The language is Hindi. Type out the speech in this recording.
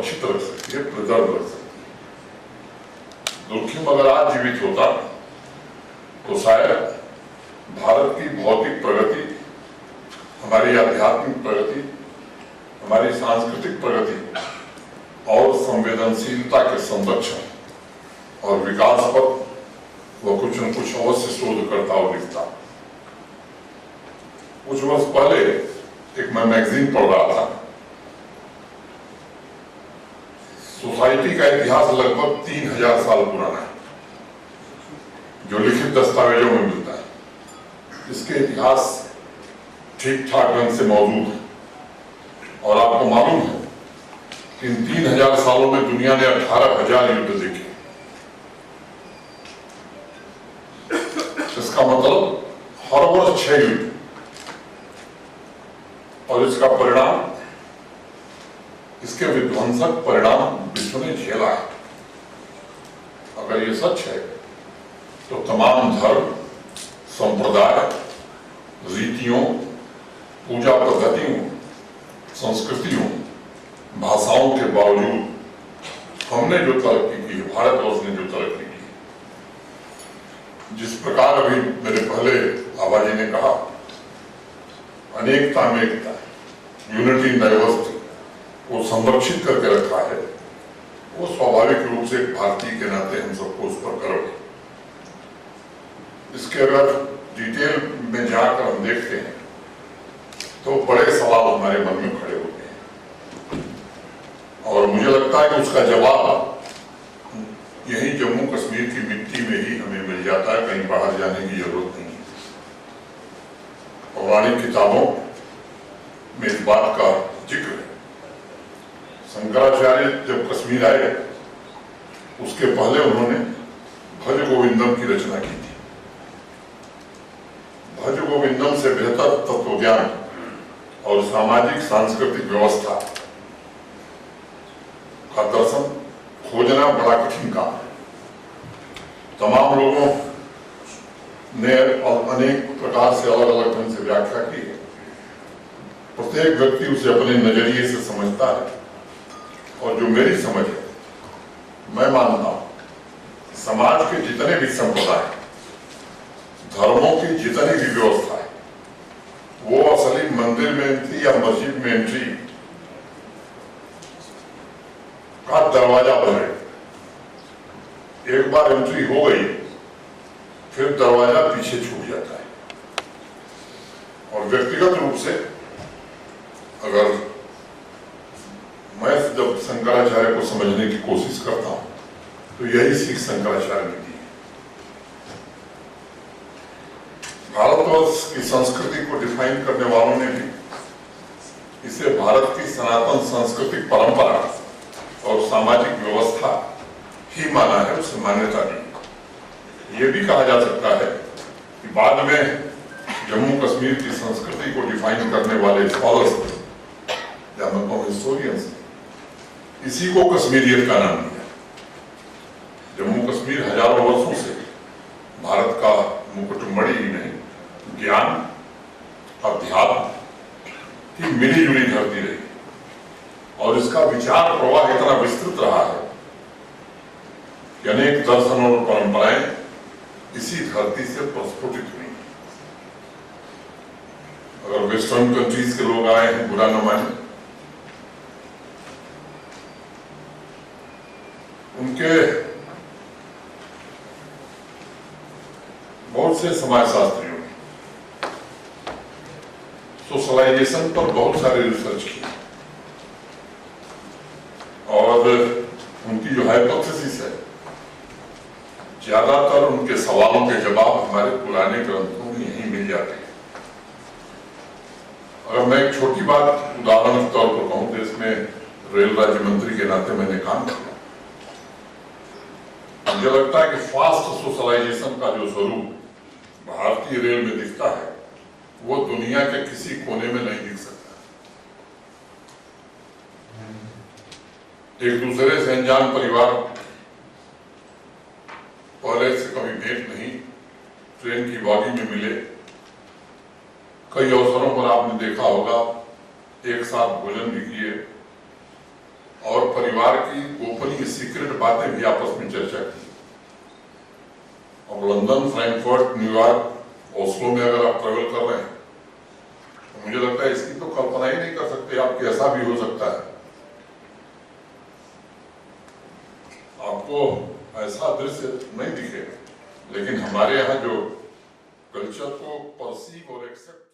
सुरक्षित रख सकती है, प्रिजर्व रख सकती है। जोखिम अगर आज जीवित होता तो शायद भारत की भौतिक प्रगति, हमारी आध्यात्मिक प्रगति, हमारी सांस्कृतिक प्रगति और संवेदनशीलता के संरक्षण और विकास पर वह कुछ न कुछ अवश्य शोध करता और लिखता। कुछ वर्ष पहले एक मैं मैगजीन पढ़ रहा था। सोसाइटी का इतिहास लगभग 3000 साल पुराना है, जो लिखित दस्तावेजों में मिलता है। इसके इतिहास ठीक ठाक ढंग से मौजूद है और आपको मालूम है कि इन 3000 सालों में दुनिया ने 18,000 युद्ध देखे। इसका मतलब हर वर्ष 6 युद्ध, और इसका परिणाम, इसके विध्वंसक परिणाम विश्व ने झेला है। अगर ये सच है तो तमाम धर्म, संप्रदाय, रीतियों, पूजा पद्धतियों, संस्कृतियों, भाषाओं के बावजूद हमने जो तरक्की की है, भारतवर्ष ने जो तरक्की की, जिस प्रकार अभी मेरे पहले आबाजी ने कहा, अनेकता में एकता, यूनिटी इन डाइवर्सिटी को संरक्षित करके रखा है, वो स्वाभाविक रूप से एक भारतीय के नाते हम सबको उस पर गर्व है। इसके अगर डिटेल में जाकर हम देखते हैं तो बड़े सवाल हमारे मन में खड़े होते हैं, और मुझे लगता है कि उसका जवाब यही जम्मू कश्मीर की मिट्टी में ही हमें मिल जाता है, कहीं बाहर जाने की जरूरत नहीं है। पौराणिक किताबों में इस बात का जिक्र है। शंकराचार्य जब कश्मीर आए, उसके पहले उन्होंने भज गोविंदम की रचना की थी। भज गोविंदम से बेहतर तत्वज्ञान और सामाजिक सांस्कृतिक व्यवस्था का दर्शन खोजना बड़ा कठिन काम है। तमाम लोगों ने अनेक प्रकार से अलग अलग ढंग से व्याख्या की है। प्रत्येक व्यक्ति उसे अपने नजरिए से समझता है, और जो मेरी समझ है, मैं मानता हूं समाज के जितने भी संप्रदाय, धर्मों की जितनी भी व्यवस्था है, वो असली मंदिर में एंट्री या मस्जिद में एंट्री का दरवाजा बने। एक बार एंट्री हो गई, फिर दरवाजा पीछे छूट जाता है। और व्यक्तिगत रूप से अगर मैं जब शंकराचार्य को समझने की कोशिश करता हूं, तो यही सीख शंकराचार्य ने दी। भारतवर्ष की संस्कृति को डिफाइन करने वालों ने भी इसे भारत की सनातन सांस्कृतिक परंपरा और सामाजिक व्यवस्था ही माना है, उसे मान्यता दी। ये भी कहा जा सकता है कि बाद में जम्मू कश्मीर की संस्कृति को डिफाइन करने वाले स्कॉलर्स या मैं कहूं हिस्टोरियंस, इसी को कश्मीरियत का नाम दिया। जम्मू कश्मीर हजारों वर्षों से भारत का मुकुटमणि ही नहीं, ज्ञान, अध्यात्म की मिली जुली धरती रही, और इसका विचार प्रवाह इतना विस्तृत रहा है कि अनेक दर्शन और परंपराएं इसी धरती से प्रस्फुटित हुई। अगर वेस्टर्न कंट्रीज के लोग आए हैं, बुरा न माने, उनके बहुत से समाजशास्त्रियों ने सोशलाइजेशन पर बहुत सारे रिसर्च किए, और उनकी जो हाइपोथेसिस है, ज्यादातर उनके सवालों के जवाब हमारे पुराने ग्रंथों में यही मिल जाते हैं। अगर मैं एक छोटी बात उदाहरण के तौर पर कहूं, देश में रेल राज्य मंत्री के नाते मैंने काम किया। मुझे लगता है कि फास्ट सोशलाइजेशन का जो स्वरूप भारतीय रेल में दिखता है, वो दुनिया के किसी कोने में नहीं दिख सकता। एक दूसरे से अनजान परिवार, पहले से कभी भेंट नहीं, ट्रेन की बॉगी में मिले। कई अवसरों पर आपने देखा होगा, एक साथ भोजन भी किए, और परिवार परिवार की गोपनीय सीक्रेट बातें भी आपस में चर्चा की। अब लंदन, फ्रैंकफर्ट, न्यूयॉर्क, ओस्लो में अगर आप ट्रेवल कर रहे हैं तो मुझे लगता है इसकी तो कल्पना ही नहीं कर सकते आप कि ऐसा भी हो सकता है। आपको ऐसा दृश्य नहीं दिखेगा, लेकिन हमारे यहाँ जो कल्चर को परसीव और एक्सेप्ट